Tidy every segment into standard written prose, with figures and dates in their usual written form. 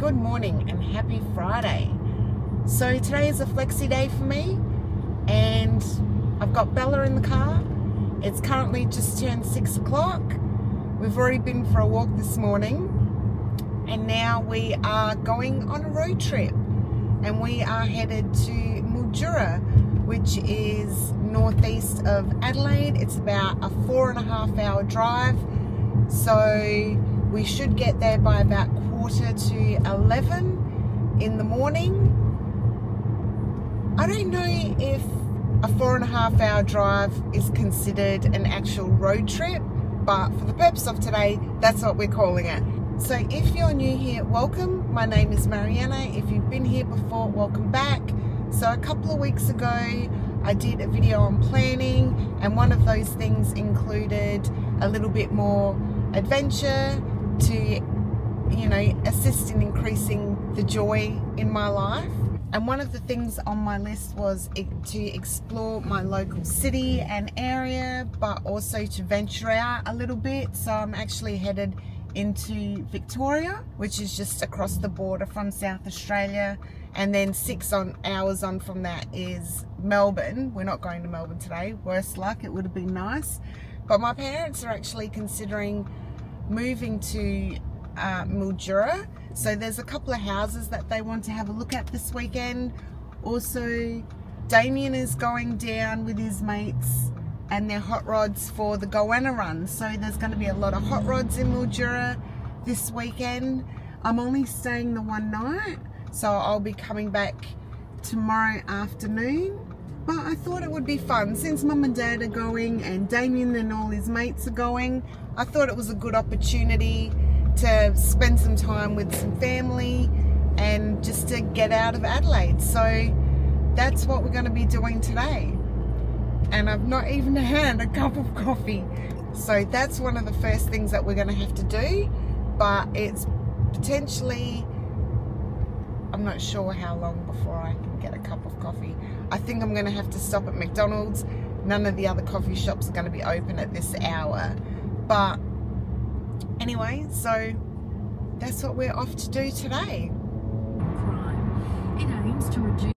Good morning and happy Friday. So today is a flexi day for me and I've got Bella in the car. It's currently just turned 6 o'clock. We've already been for a walk this morning and now we are going on a road trip and we are headed to Mildura, which is northeast of Adelaide. It's about a 4.5 hour drive, so we should get there by about 10:45 in the morning. I don't know if a 4.5 hour drive is considered an actual road trip, but for the purpose of today, that's what we're calling it. So if you're new here, welcome. My name is Mariana. If you've been here before, welcome back. So a couple of weeks ago, I did a video on planning, and one of those things included a little bit more adventure to, assist in increasing the joy in my life. And one of the things on my list was to explore my local city and area, but also to venture out a little bit. So I'm actually headed into Victoria, which is just across the border from South Australia. And then 6 hours on from that is Melbourne. We're not going to Melbourne today, worse luck, it would have been nice. But my parents are actually considering moving to Mildura. So there's a couple of houses that they want to have a look at this weekend. Also, Damien is going down with his mates and their hot rods for the Goanna Run. So there's going to be a lot of hot rods in Mildura this weekend. I'm only staying the one night, so I'll be coming back tomorrow afternoon. But I thought it would be fun. Since Mum and Dad are going and Damien and all his mates are going, I thought it was a good opportunity to spend some time with some family and just to get out of Adelaide. So that's what we're going to be doing today. And I've not even had a cup of coffee. So that's one of the first things that we're going to have to do. But it's potentially, I'm not sure how long before I can get a cup of coffee. I think I'm going to have to stop at McDonald's. None of the other coffee shops are going to be open at this hour. But anyway, so that's what we're off to do today. Crime. It aims to reduce.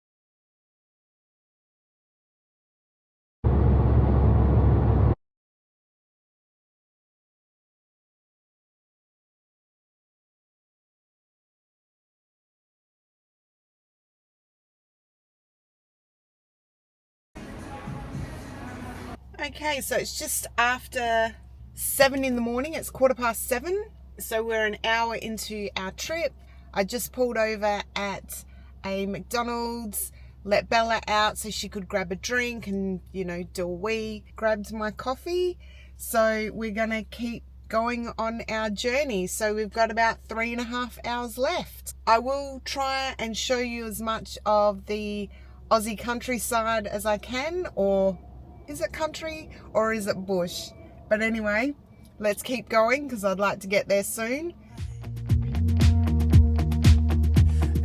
Okay, so it's just after 7 in the morning. It's 7:15. So we're an hour into our trip. I just pulled over at a McDonald's, let Bella out so she could grab a drink and, do a wee. Grabbed my coffee. So we're going to keep going on our journey. So we've got about 3.5 hours left. I will try and show you as much of the Aussie countryside as I can, or is it country or is it bush? But anyway, let's keep going because I'd like to get there soon.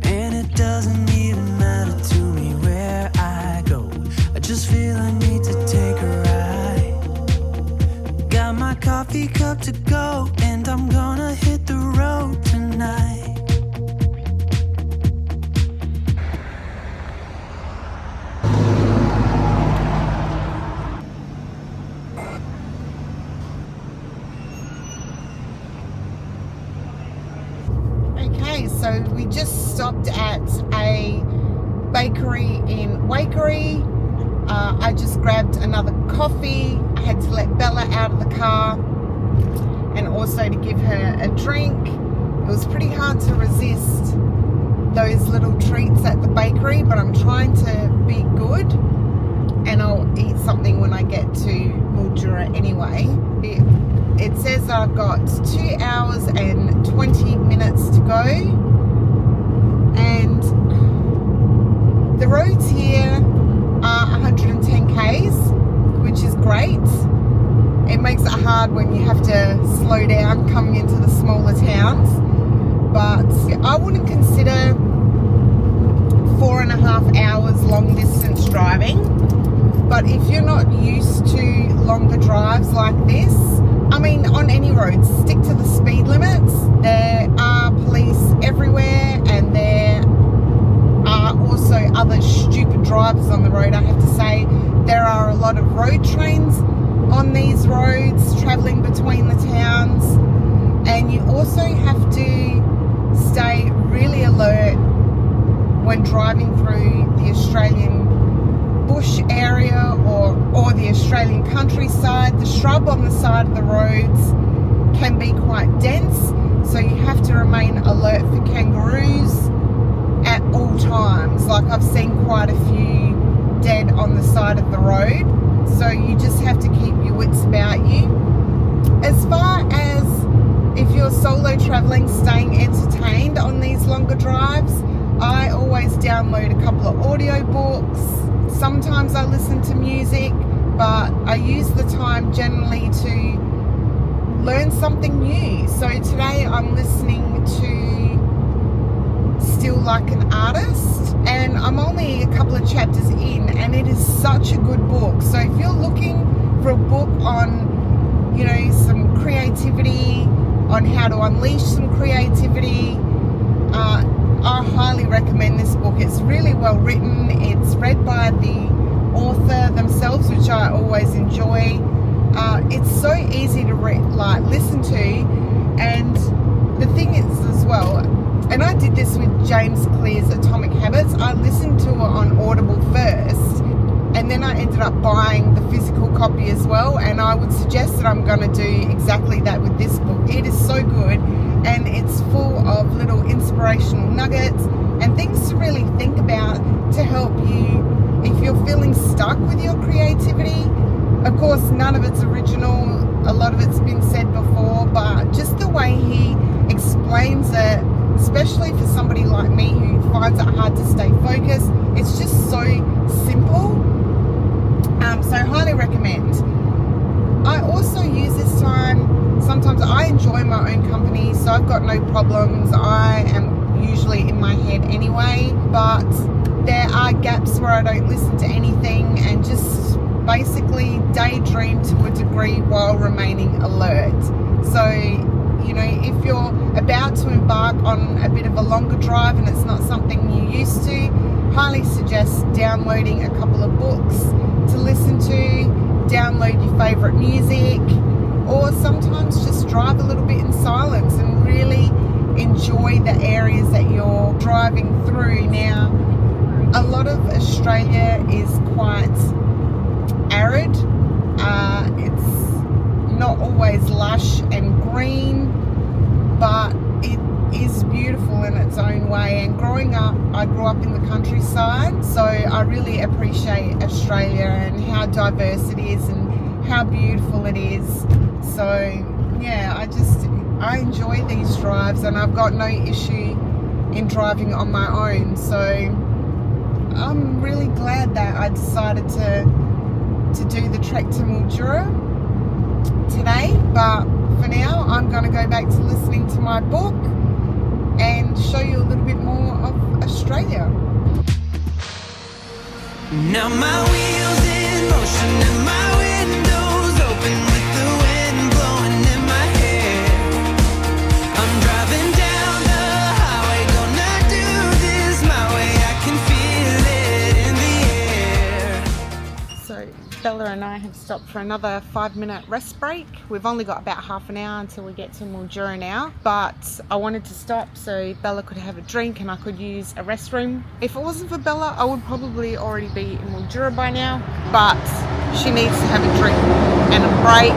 And it doesn't even matter to me where I go. I just feel I need to take a ride. Got my coffee cup to go and I'm gonna hit the road tonight. So we just stopped at a bakery in Waikerie. I just grabbed another coffee. I had to let Bella out of the car and also to give her a drink. It was pretty hard to resist those little treats at the bakery, but I'm trying to be good and I'll eat something when I get to Mildura anyway. It says that I've got 2 hours and 20 minutes to go. And the roads here are 110 k's, which is great. It makes it hard when you have to slow down coming into the smaller towns. But I wouldn't consider 4.5 hours long distance driving. But if you're not used to longer drives like this, I mean, on any roads, stick to the speed limits. There are police everywhere drivers on the road, I have to say. There are a lot of road trains on these roads travelling between the towns, and you also have to stay really alert when driving through the Australian bush area or the Australian countryside. The shrub on the side of the roads can be quite dense, so you have to remain alert for kangaroos at all times. Like, I've seen quite a few dead on the side of the road, so you just have to keep your wits about you. As far as if you're solo travelling, staying entertained on these longer drives, I always download a couple of audiobooks. Sometimes I listen to music, but I use the time generally to learn something new. So today I'm listening to Still Like an Artist, and I'm only a couple of chapters in, and it is such a good book. So if you're looking for a book on, you know, some creativity, on how to unleash some creativity, I highly recommend this book. It's really well written. It's read by the author themselves, which I always enjoy. It's so easy to listen to, and the thing is as well, and I did this with James Clear's Atomic Habits. I listened to it on Audible first, and then I ended up buying the physical copy as well, and I would suggest that I'm going to do exactly that with this book. It is so good, and it's full of little inspirational nuggets and things to really think about to help you if you're feeling stuck with your creativity. Of course, none of it's original, a lot of it's been said before, but just the way he explains it, especially for somebody like me who finds it hard to stay focused, it's just so simple. So I highly recommend. I also use this time, sometimes I enjoy my own company, so I've got no problems. I am usually in my head anyway, but there are gaps where I don't listen to anything and just basically daydream to a degree while remaining alert. So, you know, if you're about to embark on a bit of a longer drive and it's not something you're used to, highly suggest downloading a couple of books to listen to, download your favourite music, or sometimes just drive a little bit in silence and really enjoy the areas that you're driving through. Now, a lot of Australia is quite arid. It's not always lush and green, but it is beautiful in its own way. And growing up, I grew up in the countryside, so I really appreciate Australia and how diverse it is and how beautiful it is. So yeah, I enjoy these drives, and I've got no issue in driving on my own. So I'm really glad that I decided to do the trek to Mildura today. But for now, I'm going to go back to listening to my book and show you a little bit more of Australia. Now my wheels in motion and my windows open with the wind blowing in my hair. I'm driving down the highway, gonna do this my way. I can feel it in the air. So Bella and I have stopped for another 5-minute rest break. We've only got about half an hour until we get to Mildura now, but I wanted to stop so Bella could have a drink and I could use a restroom. If it wasn't for Bella, I would probably already be in Mildura by now, but she needs to have a drink and a break,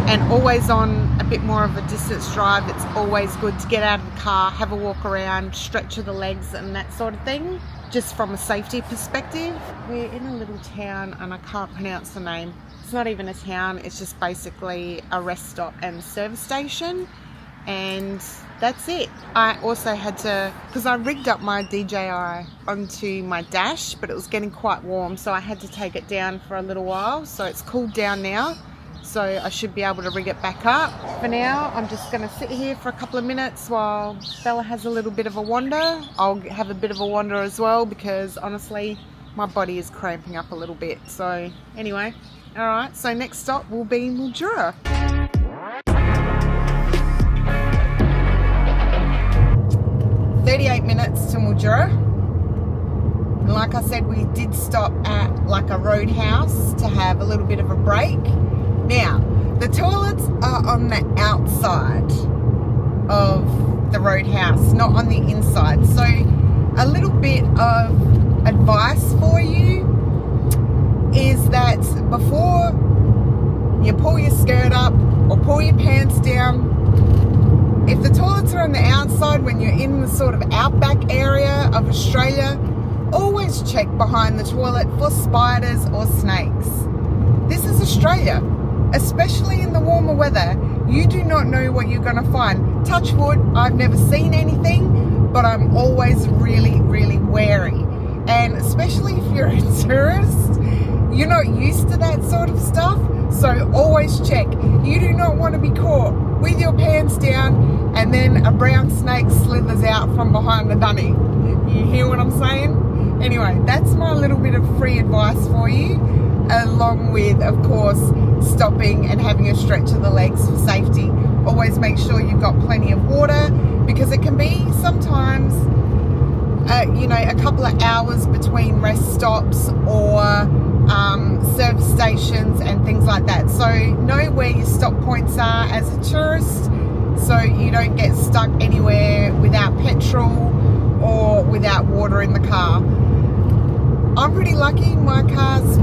and always on a bit more of a distance drive, it's always good to get out of the car, have a walk around, stretch of the legs and that sort of thing, just from a safety perspective. We're in a little town and I can't pronounce the name. It's not even a town, it's just basically a rest stop and service station, and that's it. I also had to, because I rigged up my DJI onto my dash, but it was getting quite warm, so I had to take it down for a little while. So it's cooled down now, so I should be able to rig it back up. For now, I'm just going to sit here for a couple of minutes while Bella has a little bit of a wander. I'll have a bit of a wander as well, because honestly, my body is cramping up a little bit. So anyway, all right, so next stop will be Mildura. "38 minutes to Mildura." And like I said, we did stop at like a roadhouse to have a little bit of a break. Now, the toilets are on the outside of the roadhouse, not on the inside. So a little bit of advice for you is that before you pull your skirt up or pull your pants down, if the toilets are on the outside when you're in the sort of outback area of Australia, always check behind the toilet for spiders or snakes. This is Australia, especially in the warmer weather. You do not know what you're going to find. Touch wood, I've never seen anything, but I'm always really, really wary. And especially if you're a tourist, you're not used to that sort of stuff, so always check. You do not want to be caught with your pants down and then a brown snake slithers out from behind the dunny. You hear what I'm saying? Anyway, that's my little bit of free advice for you, along with, of course, stopping and having a stretch of the legs for safety. Always make sure you've got plenty of water, because it can be sometimes a couple of hours between rest stops or service stations and things like that. So know where your stop points are as a tourist, so you don't get stuck anywhere without petrol or without water in the car. I'm pretty lucky. My car's,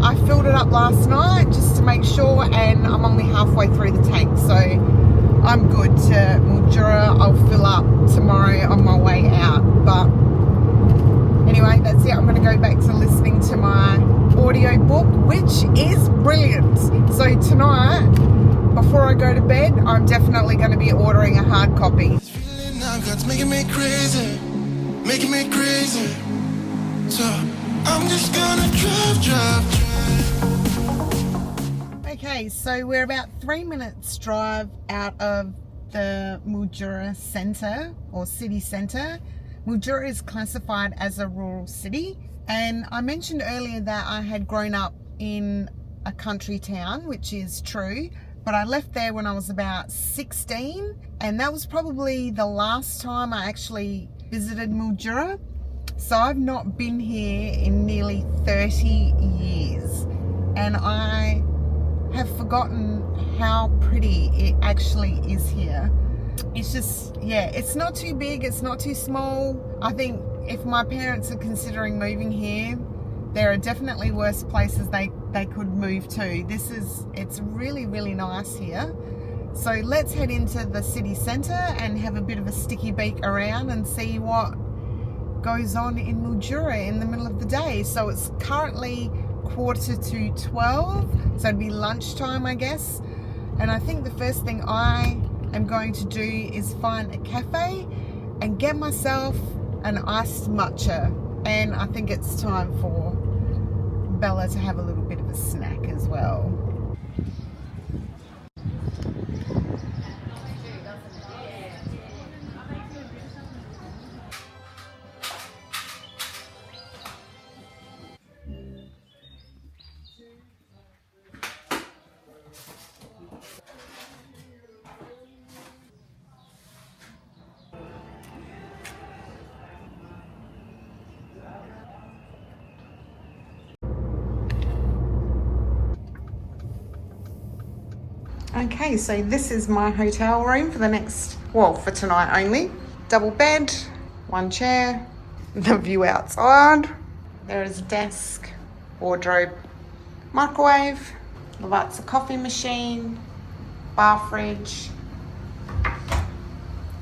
I filled it up last night just to make sure, and I'm only halfway through the tank, so I'm good to Mildura. I'll fill up tomorrow on my way out. But anyway, that's it. I'm going to go back to listening to my audio book, which is brilliant. So tonight, before I go to bed, I'm definitely going to be ordering a hard copy. This feeling I've got's making me crazy, making me crazy. So I'm just gonna drive. Okay, so we're about 3 minutes drive out of the Mildura centre or city centre. Mildura is classified as a rural city, and I mentioned earlier that I had grown up in a country town, which is true, but I left there when I was about 16, and that was probably the last time I actually visited Mildura. So I've not been here in nearly 30 years, and I have forgotten how pretty it actually is here. It's just, yeah, it's not too big, it's not too small. I think if my parents are considering moving here, there are definitely worse places they could move to. It's really, really nice here. So let's head into the city centre and have a bit of a sticky beak around and see what goes on in Mildura in the middle of the day. So it's currently 11:45, so it'd be lunchtime, I guess. And I think the first thing I am going to do is find a cafe and get myself an iced matcha. And I think it's time for Bella to have a little bit of a snack as well. Okay, so this is my hotel room for the next, well, for tonight only. Double bed, one chair, the view outside. There is a desk, wardrobe, microwave, that's a coffee machine, bar fridge,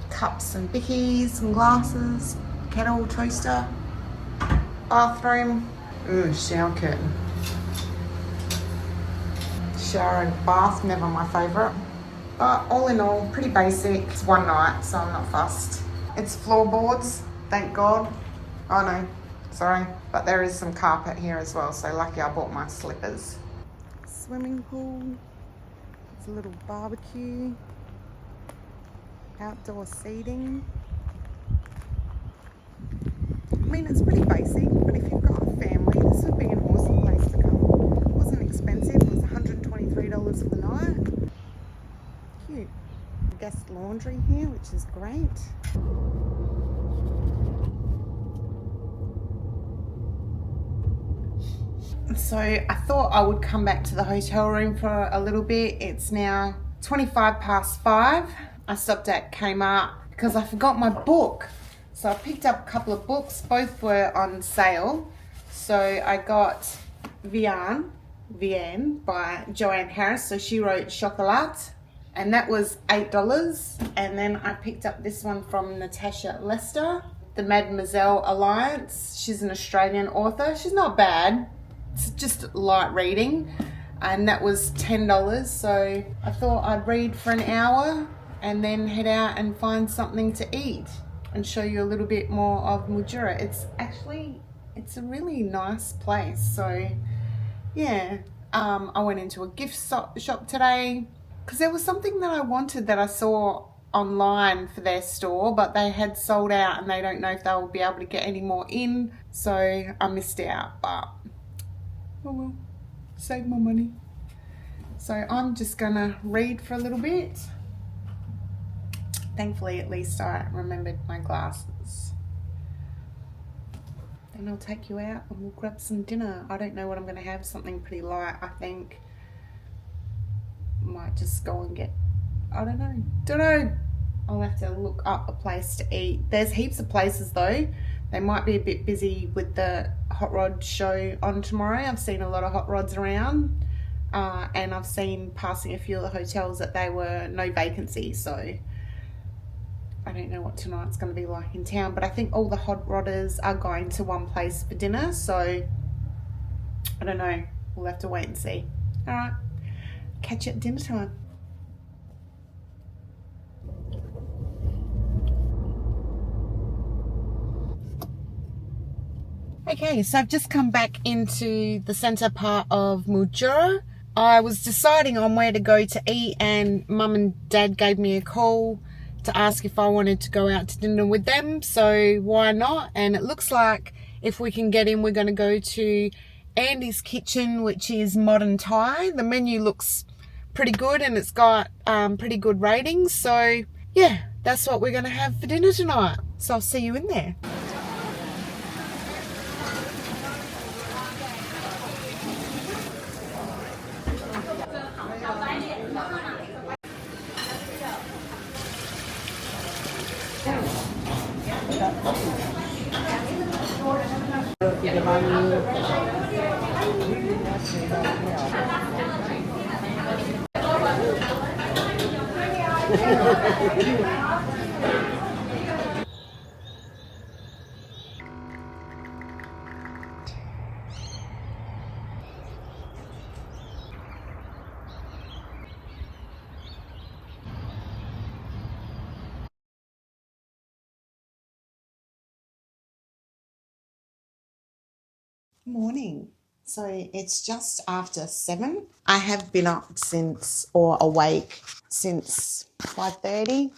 cups and bickies and glasses, kettle, toaster, bathroom, shower curtain. Shower and bath, never my favourite, but all in all pretty basic. It's one night, so I'm not fussed. It's floorboards, thank God. Oh no, sorry, but there is some carpet here as well, so lucky I bought my slippers. Swimming pool, it's a little barbecue, outdoor seating. I mean, it's pretty basic, but if you've got a family, this would be an awesome place to come. It wasn't expensive, it was $123 for the night. Cute. Guest laundry here, which is great. So I thought I would come back to the hotel room for a little bit. It's now 5:25. I stopped at Kmart because I forgot my book. So I picked up a couple of books. Both were on sale. So I got Vian by Joanne Harris. So she wrote Chocolat, and that was $8. And then I picked up this one from Natasha Lester, The Mademoiselle Alliance. She's an Australian author. She's not bad. It's just light reading, and that was $10. So I thought I'd read for an hour and then head out and find something to eat and show you a little bit more of Mildura. It's a really nice place. So yeah, I went into a gift shop today because there was something that I wanted that I saw online for their store, but they had sold out and they don't know if they'll be able to get any more in. So I missed out, but oh well, save my money. So I'm just gonna read for a little bit. Thankfully, at least I remembered my glasses. Then I'll take you out and we'll grab some dinner. I don't know what I'm gonna have, something pretty light, I think. Might just go and get, I don't know. I'll have to look up a place to eat. There's heaps of places though. They might be a bit busy with the hot rod show on tomorrow. I've seen a lot of hot rods around, and I've seen passing a few of the hotels that they were no vacancy. So I don't know what tonight's going to be like in town, but I think all the hot rodders are going to one place for dinner. So I don't know. We'll have to wait and see. All right. Catch you at dinner time. Okay, so I've just come back into the centre part of Mildura. I was deciding on where to go to eat, and Mum and Dad gave me a call to ask if I wanted to go out to dinner with them, so why not? And it looks like if we can get in, we're going to go to Andy's Kitchen, which is modern Thai. The menu looks pretty good and it's got pretty good ratings, so yeah, that's what we're going to have for dinner tonight. So I'll see you in there. Morning. So it's just after 7. I have been up since, or awake since 5:30.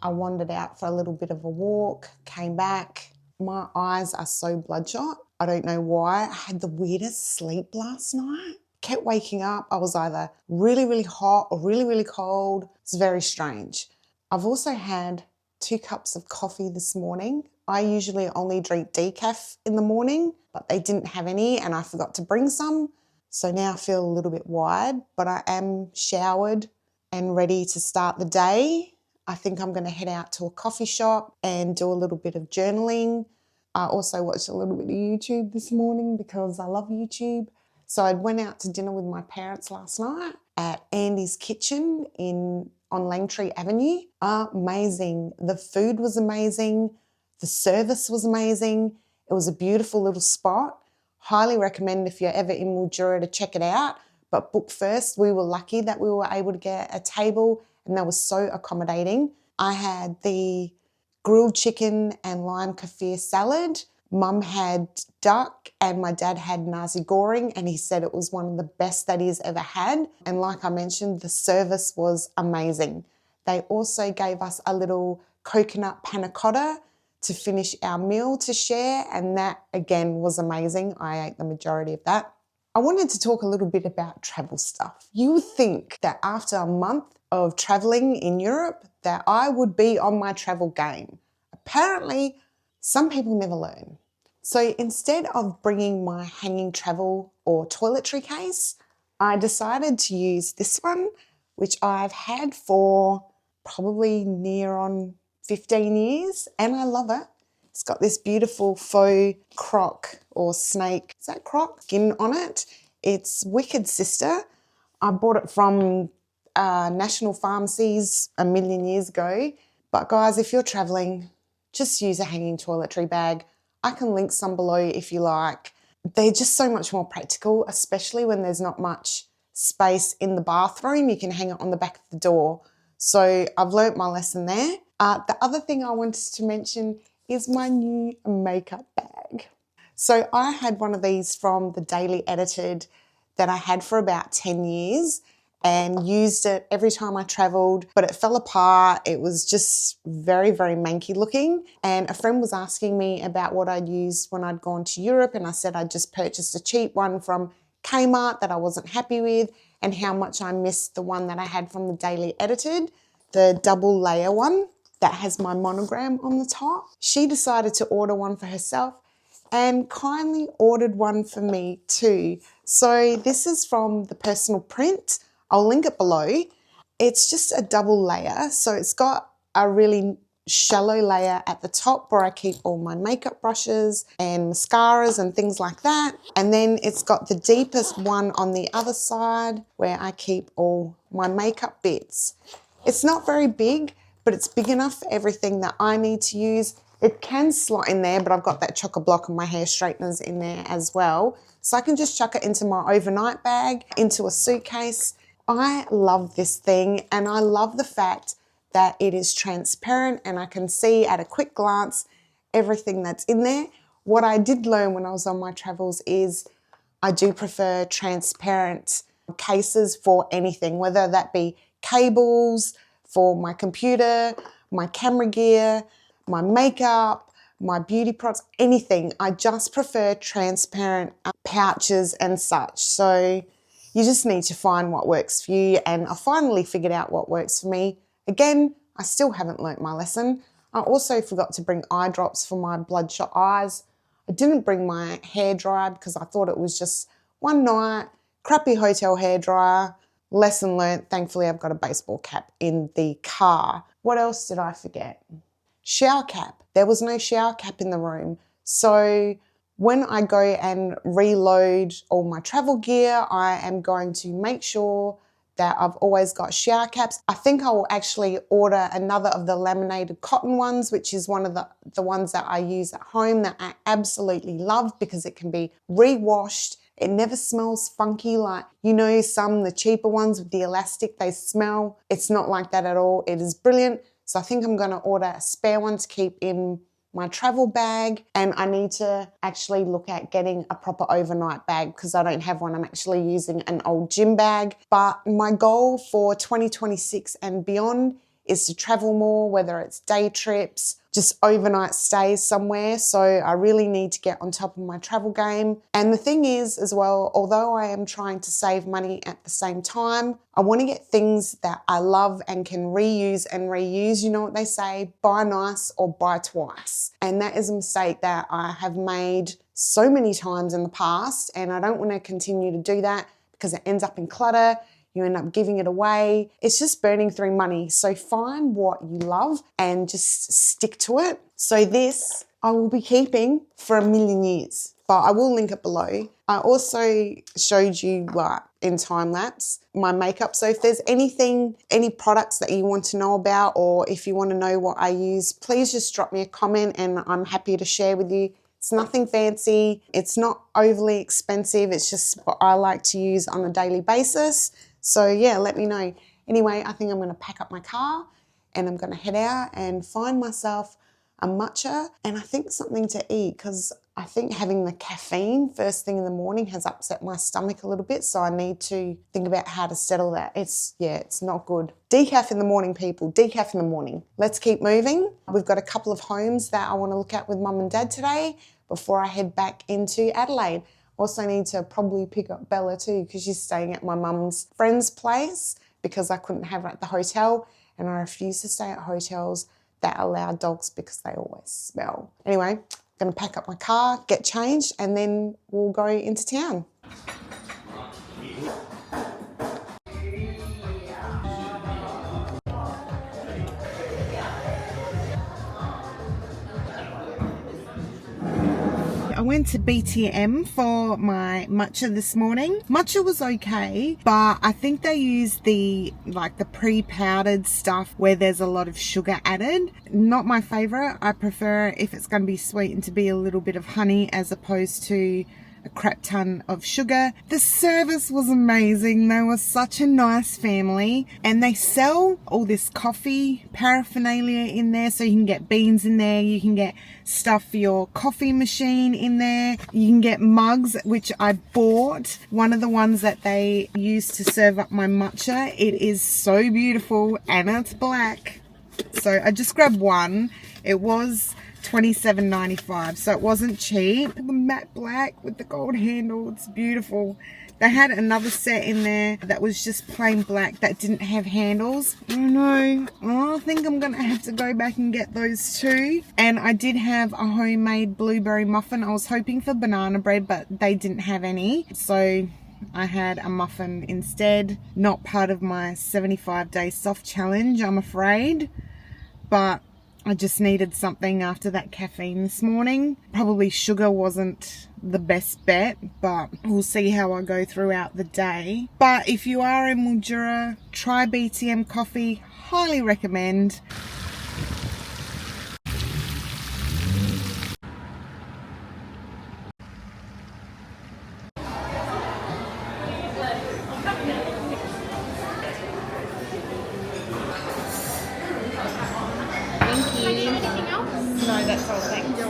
I wandered out for a little bit of a walk, came back. My eyes are so bloodshot. I don't know why. I had the weirdest sleep last night. Kept waking up. I was either really, really hot or really, really cold. It's very strange. I've also had 2 cups of coffee this morning. I usually only drink decaf in the morning, but they didn't have any and I forgot to bring some. So now I feel a little bit wired, but I am showered and ready to start the day. I think I'm going to head out to a coffee shop and do a little bit of journaling. I also watched a little bit of YouTube this morning because I love YouTube. So I went out to dinner with my parents last night at Andy's Kitchen on Langtree Avenue. Amazing. The food was amazing. The service was amazing. It was a beautiful little spot. Highly recommend if you're ever in Mildura to check it out, but book first. We were lucky that we were able to get a table and that was so accommodating. I had the grilled chicken and lime kaffir salad. Mum had duck and my dad had nasi goreng, and he said it was one of the best that he's ever had. And like I mentioned, the service was amazing. They also gave us a little coconut panna cotta to finish our meal to share, and that again was amazing. I ate the majority of that. I wanted to talk a little bit about travel stuff. You would think that after a month of traveling in Europe that I would be on my travel game. Apparently, some people never learn. So instead of bringing my hanging travel or toiletry case, I decided to use this one, which I've had for probably near on 15 years, and I love it. It's got this beautiful faux croc or snake, is that croc? Skin on it. It's Wicked Sister. I bought it from National Pharmacies a million years ago. But guys, if you're traveling, just use a hanging toiletry bag. I can link some below if you like. They're just so much more practical, especially when there's not much space in the bathroom. You can hang it on the back of the door. So I've learnt my lesson there. The other thing I wanted to mention is my new makeup bag. So I had one of these from the Daily Edited that I had for about 10 years and used it every time I travelled, but it fell apart. It was just very, very manky looking. And a friend was asking me about what I'd used when I'd gone to Europe, and I said I'd just purchased a cheap one from Kmart that I wasn't happy with, and how much I missed the one that I had from the Daily Edited, the double layer one that has my monogram on the top. She decided to order one for herself and kindly ordered one for me too. So this is from the Personal Print. I'll link it below. It's just a double layer. So it's got a really shallow layer at the top where I keep all my makeup brushes and mascaras and things like that. And then it's got the deepest one on the other side where I keep all my makeup bits. It's not very big, but it's big enough for everything that I need to use. It can slot in there, but I've got that chock-a-block and my hair straighteners in there as well. So I can just chuck it into my overnight bag, into a suitcase. I love this thing, and I love the fact that it is transparent and I can see at a quick glance everything that's in there. What I did learn when I was on my travels is I do prefer transparent cases for anything, whether that be cables for my computer, my camera gear, my makeup, my beauty products, anything. I just prefer transparent pouches and such. So you just need to find what works for you, and I finally figured out what works for me. Again, I still haven't learnt my lesson. I also forgot to bring eye drops for my bloodshot eyes. I didn't bring my hairdryer because I thought it was just one night, crappy hotel hairdryer. Lesson learnt. Thankfully, I've got a baseball cap in the car. What else did I forget? Shower cap. There was no shower cap in the room. So when I go and reload all my travel gear, I am going to make sure that I've always got shower caps. I think I will actually order another of the laminated cotton ones, which is one of the ones that I use at home that I absolutely love because it can be re-washed. It never smells funky like, the cheaper ones with the elastic, they smell. It's not like that at all. It is brilliant. So I think I'm going to order a spare one to keep in my travel bag, and I need to actually look at getting a proper overnight bag because I don't have one. I'm actually using an old gym bag. But my goal for 2026 and beyond is to travel more, whether it's day trips, just overnight stays somewhere. So I really need to get on top of my travel game. And the thing is as well, although I am trying to save money at the same time, I want to get things that I love and can reuse and reuse. You know what they say, buy nice or buy twice. And that is a mistake that I have made so many times in the past, and I don't want to continue to do that because it ends up in clutter. You end up giving it away. It's just burning through money. So find what you love and just stick to it. So this I will be keeping for a million years, but I will link it below. I also showed you in time lapse my makeup. So if there's any products that you want to know about, or if you want to know what I use, please just drop me a comment and I'm happy to share with you. It's nothing fancy. It's not overly expensive. It's just what I like to use on a daily basis. So yeah, let me know. Anyway, I think I'm going to pack up my car and I'm going to head out and find myself a matcha and I think something to eat, because I think having the caffeine first thing in the morning has upset my stomach a little bit. So I need to think about how to settle that. It's not good. Decaf in the morning, people. Decaf in the morning. Let's keep moving. We've got a couple of homes that I want to look at with mum and dad today before I head back into Adelaide. Also need to probably pick up Bella too because she's staying at my mum's friend's place because I couldn't have her at the hotel, and I refuse to stay at hotels that allow dogs because they always smell. Anyway, I'm going to pack up my car, get changed, and then we'll go into town. I went to BTM for my matcha this morning. Matcha was okay, but I think they use the pre-powdered stuff where there's a lot of sugar added. Not my favorite. I prefer, if it's going to be sweetened, to be a little bit of honey as opposed to a crap ton of sugar. The service was amazing. They were such a nice family, and they sell all this coffee paraphernalia in there, so you can get beans in there, you can get stuff for your coffee machine in there, you can get mugs, which I bought one of the ones that they use to serve up my matcha. It is so beautiful, and it's black, so I just grabbed one. It was $27.95, so it wasn't cheap. The matte black with the gold handle, it's beautiful. They had another set in there that was just plain black that didn't have handles. Oh no, I think I'm gonna have to go back and get those too. And I did have a homemade blueberry muffin. I was hoping for banana bread, but they didn't have any, so I had a muffin instead. Not part of my 75-day soft challenge, I'm afraid, but I just needed something after that caffeine this morning. Probably sugar wasn't the best bet, but we'll see how I go throughout the day. But if you are in Mildura, try BTM coffee. Highly recommend. No, that's all. Thank you.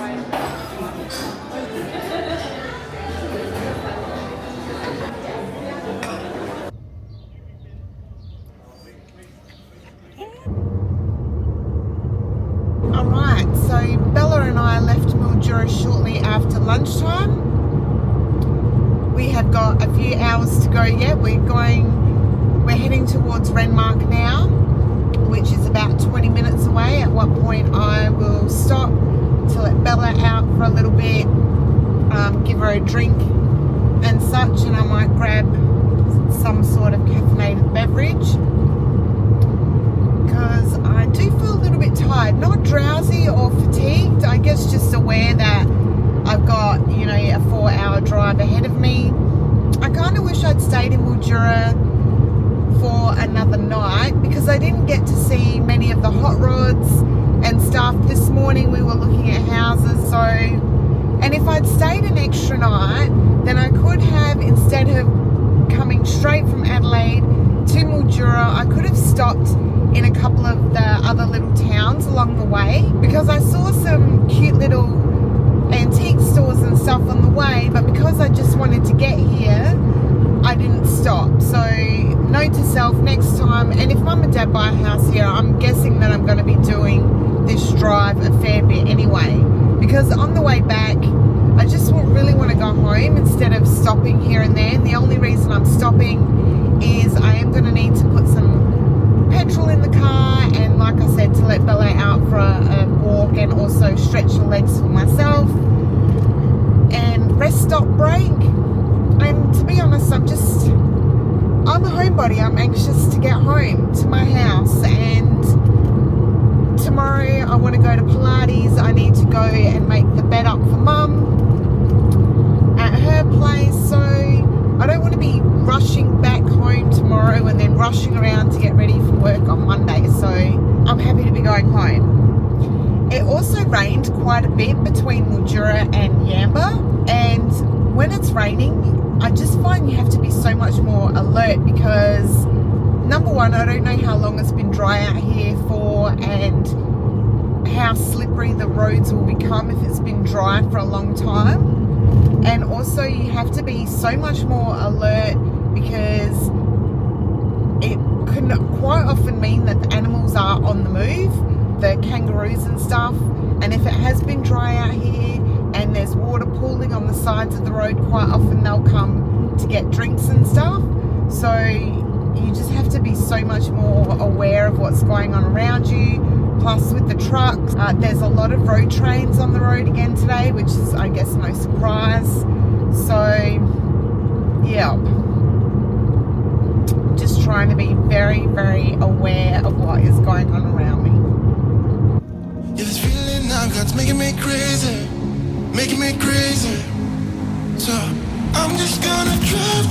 Alright, so Bella and I left Mildura shortly after lunchtime. We have got a few hours to go yet. We're heading towards Renmark now, which is about 20 minutes away, at what point I will stop to let Bella out for a little bit, give her a drink and such, and I might grab some sort of caffeinated beverage because I do feel a little bit tired. Not drowsy or fatigued, I guess just aware that I've got, you know, a 4-hour drive ahead of me. I kind of wish I'd stayed in Mildura for another night because I didn't get to see many of the hot rods and stuff. This morning we were looking at houses, so, and if I'd stayed an extra night, then I could have, instead of coming straight from Adelaide to Mildura, I could have stopped in a couple of the other little towns along the way, because I saw some cute little antique stores and stuff on the way, but because I just wanted to get here, I didn't stop. So note to self, next time, and if Mum and Dad buy a house here, I'm guessing that I'm going to be doing this drive a fair bit anyway, because on the way back I just really want to go home instead of stopping here and there. And the only reason I'm stopping is I am going to need to put some petrol in the car, and like I said, to let Bella out for a walk and also stretch the legs for myself and rest stop break. And to be honest, I'm a homebody. I'm anxious to get home to my house, and tomorrow I want to go to Pilates. I need to go and make the bed up for Mum at her place, so I don't want to be rushing back home tomorrow and then rushing around to get ready for work on Monday, so I'm happy to be going home. It also rained quite a bit between Mildura and Yamba, and when it's raining I just find you have to be so much more alert, because number one, I don't know how long it's been dry out here for and how slippery the roads will become if it's been dry for a long time. And also you have to be so much more alert, because it can quite often mean that the animals are on the move, the kangaroos and stuff, and if it has been dry out here and there's water pooling on the sides of the road, quite often they'll come to get drinks and stuff. So you just have to be so much more aware of what's going on around you. Plus with the trucks, there's a lot of road trains on the road again today, which is, I guess, no surprise. So yeah, just trying to be very, very aware of what is going on around me. Yeah, this feeling I got's making me crazy, making me crazy. So I'm just gonna drive.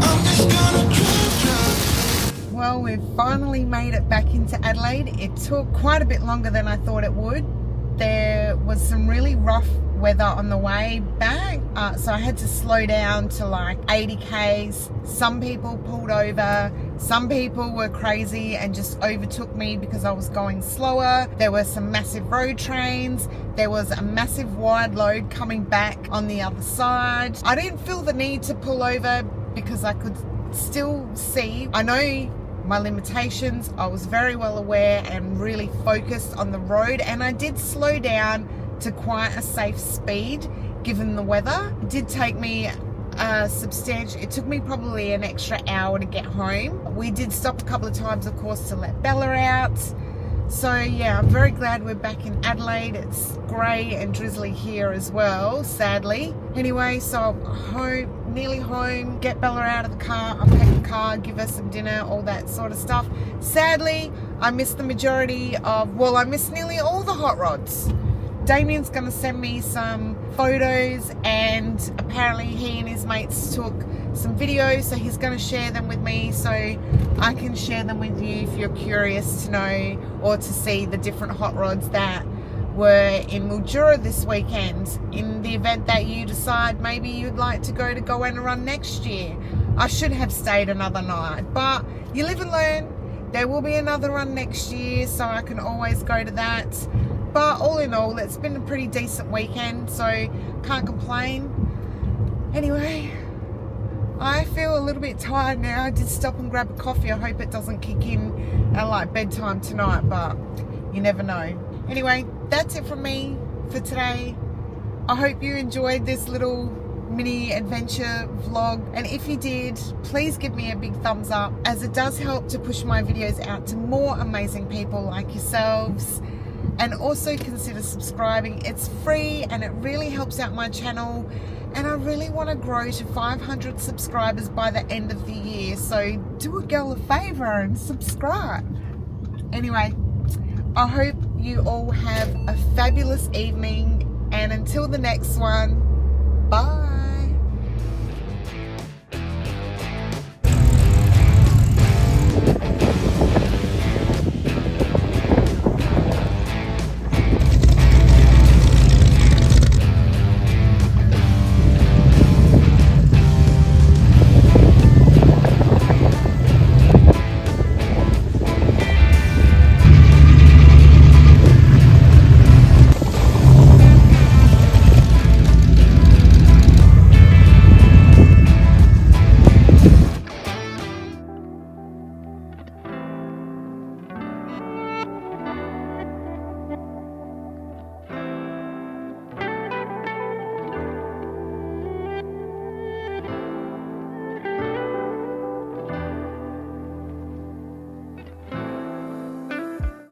I'm just gonna drive. Well, we've finally made it back into Adelaide. It took quite a bit longer than I thought it would. There was some really rough weather on the way back, so I had to slow down to like 80 k's. Some people pulled over, some people were crazy and just overtook me because I was going slower. There were some massive road trains. There was a massive wide load coming back on the other side. I didn't feel the need to pull over because I could still see. I know my limitations. I was very well aware and really focused on the road, and I did slow down to quite a safe speed given the weather. It did take me it took me probably an extra hour to get home. We did stop a couple of times, of course, to let Bella out. So yeah, I'm very glad we're back in Adelaide. It's grey and drizzly here as well, sadly. Anyway, so I'm home, nearly home. Get Bella out of the car, unpack the car, give her some dinner, all that sort of stuff. Sadly, I missed the majority of, well, I missed nearly all the hot rods. Damien's going to send me some photos, and apparently he and his mates took some videos, so he's going to share them with me so I can share them with you if you're curious to know or to see the different hot rods that were in Mildura this weekend, in the event that you decide maybe you'd like to go to Goanna Run next year. I should have stayed another night, but you live and learn. There will be another run next year, so I can always go to that. But all in all, it's been a pretty decent weekend, so can't complain. Anyway, I feel a little bit tired now. I did stop and grab a coffee. I hope it doesn't kick in at like bedtime tonight, but you never know. Anyway, that's it from me for today. I hope you enjoyed this little mini adventure vlog, and if you did, please give me a big thumbs up, as it does help to push my videos out to more amazing people like yourselves. And also consider subscribing. It's free and it really helps out my channel, and I really want to grow to 500 subscribers by the end of the year, so do a girl a favor and subscribe. Anyway, I hope you all have a fabulous evening, and until the next one, bye.